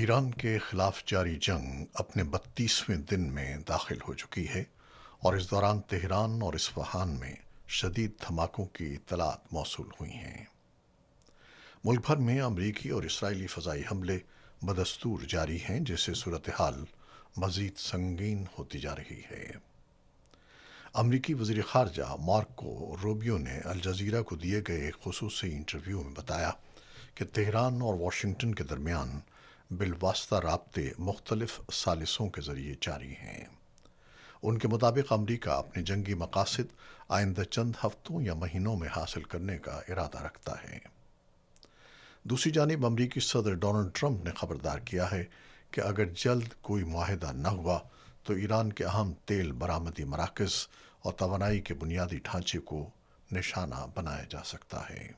ایران کے خلاف جاری جنگ اپنے 32ویں دن میں داخل ہو چکی ہے اور اس دوران تہران اور اصفہان میں شدید دھماکوں کی اطلاعات موصول ہوئی ہیں۔ ملک بھر میں امریکی اور اسرائیلی فضائی حملے بدستور جاری ہیں، جس سے صورتحال مزید سنگین ہوتی جا رہی ہے۔ امریکی وزیر خارجہ مارکو روبیو نے الجزیرہ کو دیے گئے ایک خصوصی انٹرویو میں بتایا کہ تہران اور واشنگٹن کے درمیان بالواسطہ رابطے مختلف ثالثوں کے ذریعے جاری ہیں۔ ان کے مطابق امریکہ اپنے جنگی مقاصد آئندہ چند ہفتوں یا مہینوں میں حاصل کرنے کا ارادہ رکھتا ہے۔ دوسری جانب امریکی صدر ڈونلڈ ٹرمپ نے خبردار کیا ہے کہ اگر جلد کوئی معاہدہ نہ ہوا تو ایران کے اہم تیل برآمدی مراکز اور توانائی کے بنیادی ڈھانچے کو نشانہ بنایا جا سکتا ہے۔